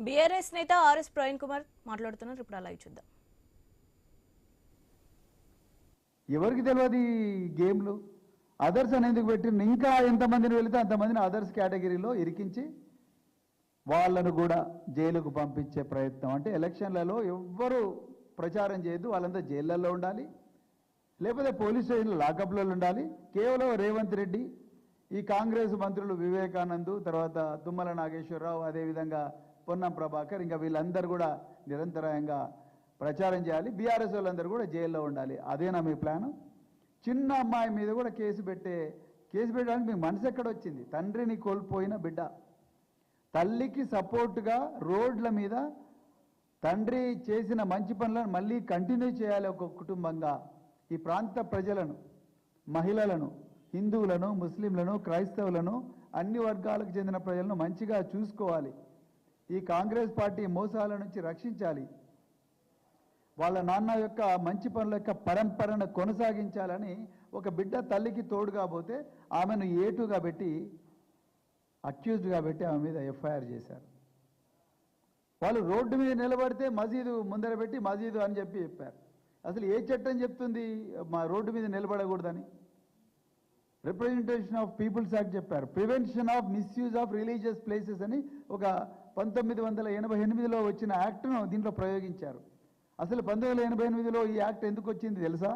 BRS నేత RS Praveen Kumar మాట్లాడుతున్నారు. ఇప్పుడు లైవ్ చూద్దాం. ఎవరికి తెలియదు ఈ గేమ్లు అదర్స్ అని ఎందుకు పెట్టిన ఇంకా ఎంతమందిని వెళితే అంతమందిని అదర్స్ కేటగిరీలో ఇరికించి వాళ్ళను కూడా జైలుకు పంపించే ప్రయత్నం. అంటే ఎలక్షన్లలో ఎవ్వరు ప్రచారం చేయొద్దు, వాళ్ళంతా జైళ్ళల్లో ఉండాలి, లేకపోతే పోలీస్ స్టేషన్లో లాకప్లలో ఉండాలి. కేవలం రేవంత్ రెడ్డి, ఈ కాంగ్రెస్ మంత్రులు వివేకానంద్, తర్వాత తుమ్మల నాగేశ్వరరావు, అదేవిధంగా పొన్నం ప్రభాకర్, ఇంకా వీళ్ళందరూ కూడా నిరంతరాయంగా ప్రచారం చేయాలి. బీఆర్ఎస్ వాళ్ళందరూ కూడా జైల్లో ఉండాలి. అదేనా మీ ప్లాను? చిన్న అమ్మాయి మీద కూడా కేసు పెట్టడానికి మీకు మనసు ఎక్కడొచ్చింది? తండ్రిని కోల్పోయిన బిడ్డ, తల్లికి సపోర్టుగా రోడ్ల మీద తండ్రి చేసిన మంచి పనులను మళ్ళీ కంటిన్యూ చేయాలి. ఒక కుటుంబంగా ఈ ప్రాంత ప్రజలను, మహిళలను, హిందువులను, ముస్లింలను, క్రైస్తవులను, అన్ని వర్గాలకు చెందిన ప్రజలను మంచిగా చూసుకోవాలి. ఈ కాంగ్రెస్ పార్టీ మోసాల నుంచి రక్షించాలి. వాళ్ళ నాన్న యొక్క మంచి పనుల యొక్క పరంపరను కొనసాగించాలని ఒక బిడ్డ తల్లికి తోడుగా పోతే ఆమెను ఏటుగా పెట్టి, అక్యూజ్డ్గా పెట్టి ఆమె మీద ఎఫ్ఐఆర్ చేశారు. వాళ్ళు రోడ్డు మీద నిలబడితే మసీదు ముందర పెట్టి మసీదు అని చెప్పారు. అసలు ఏ చట్టం చెప్తుంది మా రోడ్డు మీద నిలబడకూడదని? రిప్రజెంటేషన్ ఆఫ్ పీపుల్స్ యాక్ట్ చెప్పారు. Prevention of misuse of religious places అని ఒక 1988లో వచ్చిన యాక్ట్ను దీంట్లో ప్రయోగించారు. అసలు 1988లో ఈ యాక్ట్ ఎందుకు వచ్చింది తెలుసా?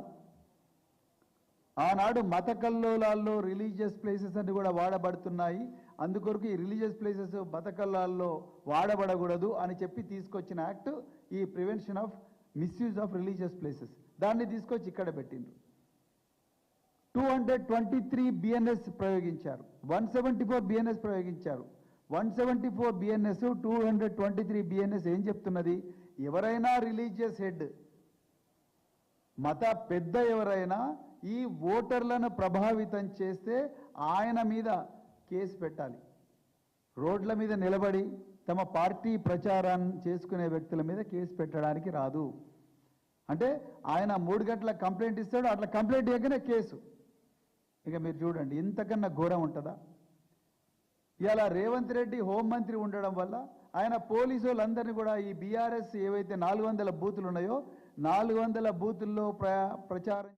ఆనాడు మత కల్లోలాల్లో రిలీజియస్ ప్లేసెస్ అన్ని కూడా వాడబడుతున్నాయి, అందుకొరకు ఈ రిలీజియస్ ప్లేసెస్ మత కల్లాల్లో వాడబడకూడదు అని చెప్పి తీసుకొచ్చిన యాక్ట్ ఈ prevention of misuse of religious places. దాన్ని తీసుకొచ్చి ఇక్కడ పెట్టిండ్రు. 223 బిఎన్ఎస్ ప్రయోగించారు, 174 బిఎన్ఎస్ ప్రయోగించారు. 174 బిఎన్ఎస్, 223 బిఎన్ఎస్ ఏం చెప్తున్నది? ఎవరైనా రిలీజియస్ హెడ్, మత పెద్ద ఎవరైనా ఈ ఓటర్లను ప్రభావితం చేస్తే ఆయన మీద కేసు పెట్టాలి. రోడ్ల మీద నిలబడి తమ పార్టీ ప్రచారాన్ని చేసుకునే వ్యక్తుల మీద కేసు పెట్టడానికి రాదు. అంటే ఆయన 3 గంటల కంప్లైంట్ ఇస్తాడు, అట్లా కంప్లైంట్ ఇవ్వగానే కేసు. ఇక మీరు చూడండి, ఇంతకన్నా ఘోరం ఉంటుందా? ఇలా రేవంత్ రెడ్డి హోంమంత్రి ఉండడం వల్ల ఆయన పోలీసు వాళ్ళందరినీ కూడా ఈ బీఆర్ఎస్ ఏవైతే 400 బూతులు ఉన్నాయో 400 బూతుల్లో ప్రచారం